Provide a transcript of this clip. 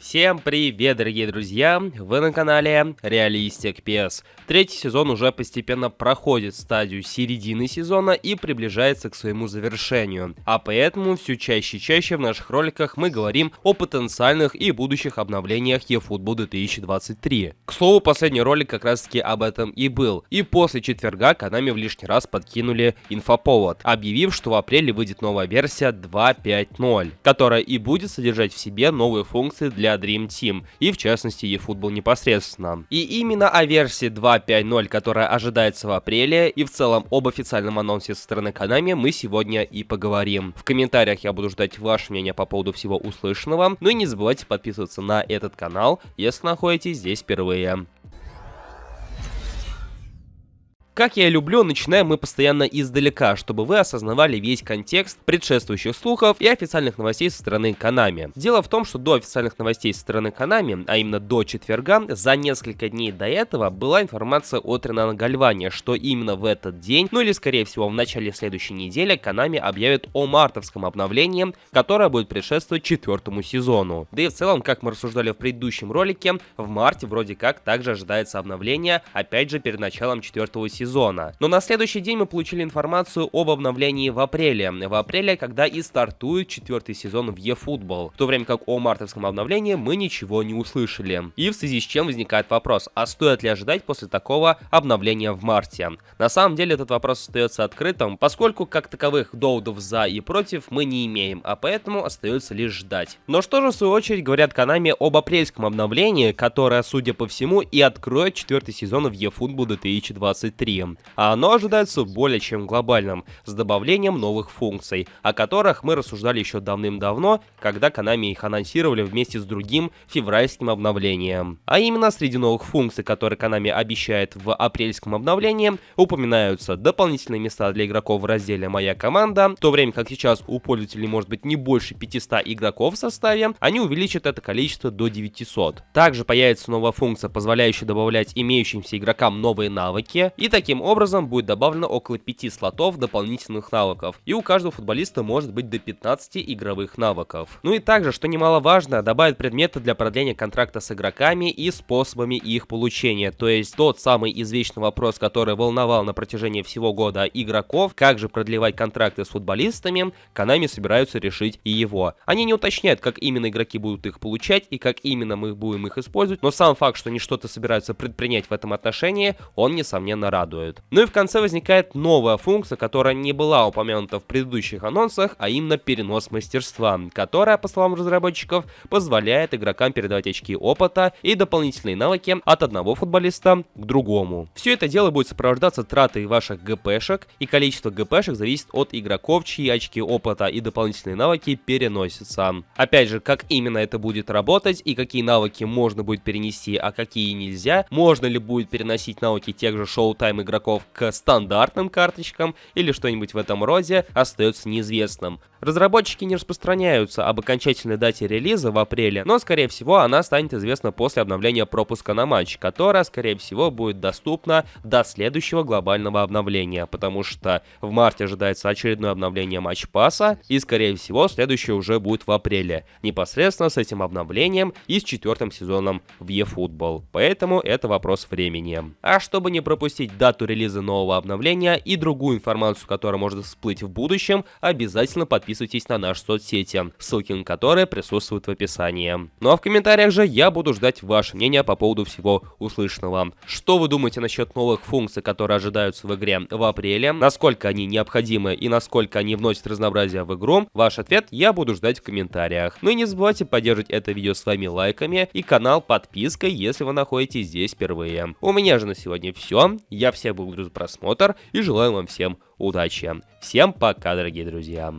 Всем привет, дорогие друзья! Вы на канале Realistic PS. Третий сезон уже постепенно проходит стадию середины сезона и приближается к своему завершению. А поэтому все чаще и чаще в наших роликах мы говорим о потенциальных и будущих обновлениях eFootball 2023. К слову, последний ролик как раз таки об этом и был. И после четверга Konami в лишний раз подкинули инфоповод, объявив, что в апреле выйдет новая версия 2.5.0, которая и будет содержать в себе новые функции для Dream Team, и в частности eFootball непосредственно. И именно о версии 2.5.0, которая ожидается в апреле, и в целом об официальном анонсе со стороны Konami мы сегодня и поговорим. В комментариях я буду ждать ваше мнение по поводу всего услышанного, ну и не забывайте подписываться на этот канал, если находитесь здесь впервые. Как я и люблю, начинаем мы постоянно издалека, чтобы вы осознавали весь контекст предшествующих слухов и официальных новостей со стороны Konami. Дело в том, что до официальных новостей со стороны Konami, а именно до четверга, за несколько дней до этого была информация от Ренана Гальвани, что именно в этот день, ну или скорее всего в начале следующей недели, Konami объявит о мартовском обновлении, которое будет предшествовать четвертому сезону. Да и в целом, как мы рассуждали в предыдущем ролике, в марте вроде как также ожидается обновление, опять же перед началом четвертого сезона. Но на следующий день мы получили информацию об обновлении в апреле. В апреле, когда и стартует четвертый сезон в eFootball. В то время как о мартовском обновлении мы ничего не услышали. И в связи с чем возникает вопрос, а стоит ли ожидать после такого обновления в марте? На самом деле этот вопрос остается открытым, поскольку как таковых доводов за и против мы не имеем, а поэтому остается лишь ждать. Но что же в свою очередь говорят Konami об апрельском обновлении, которое, судя по всему, и откроет четвертый сезон в eFootball 2023. А оно ожидается более чем глобальным, с добавлением новых функций, о которых мы рассуждали еще давным-давно, когда Konami их анонсировали вместе с другим февральским обновлением. А именно, среди новых функций, которые Konami обещает в апрельском обновлении, упоминаются дополнительные места для игроков в разделе «Моя команда», в то время как сейчас у пользователей может быть не больше 500 игроков в составе, они увеличат это количество до 900. Также появится новая функция, позволяющая добавлять имеющимся игрокам новые навыки, и таким образом будет добавлено около 5 слотов дополнительных навыков, и у каждого футболиста может быть до 15 игровых навыков. Ну и также, что немаловажно, добавят предметы для продления контракта с игроками и способами их получения, то есть тот самый извечный вопрос, который волновал на протяжении всего года игроков, как же продлевать контракты с футболистами, Konami собираются решить и его. Они не уточняют, как именно игроки будут их получать и как именно мы будем их использовать, но сам факт, что они что-то собираются предпринять в этом отношении, он несомненно радует. Ну и в конце возникает новая функция, которая не была упомянута в предыдущих анонсах, а именно перенос мастерства, которая, по словам разработчиков, позволяет игрокам передавать очки опыта и дополнительные навыки от одного футболиста к другому. Все это дело будет сопровождаться тратой ваших ГПшек, и количество ГПшек зависит от игроков, чьи очки опыта и дополнительные навыки переносятся. Опять же, как именно это будет работать и какие навыки можно будет перенести, а какие нельзя, можно ли будет переносить навыки тех же Showtime игроков к стандартным карточкам или что-нибудь в этом роде, остается неизвестным. Разработчики не распространяются об окончательной дате релиза в апреле, но скорее всего она станет известна после обновления пропуска на матч, которое скорее всего будет доступно до следующего глобального обновления, потому что в марте ожидается очередное обновление матч-пасса, и скорее всего следующее уже будет в апреле, непосредственно с этим обновлением и с четвертым сезоном в eFootball, поэтому это вопрос времени. А чтобы не пропустить дату релиза нового обновления и другую информацию, которая может всплыть в будущем, обязательно подписывайтесь на наши соцсети, ссылки на которые присутствуют в описании. Ну а в комментариях же я буду ждать ваше мнение по поводу всего услышанного. Что вы думаете насчет новых функций, которые ожидаются в игре в апреле, насколько они необходимы и насколько они вносят разнообразие в игру? Ваш ответ я буду ждать в комментариях. Ну и не забывайте поддерживать это видео своими лайками и канал подпиской, если вы находитесь здесь впервые. У меня же на сегодня все. Я всех благодарю за просмотр и желаю вам всем удачи. Всем пока, дорогие друзья.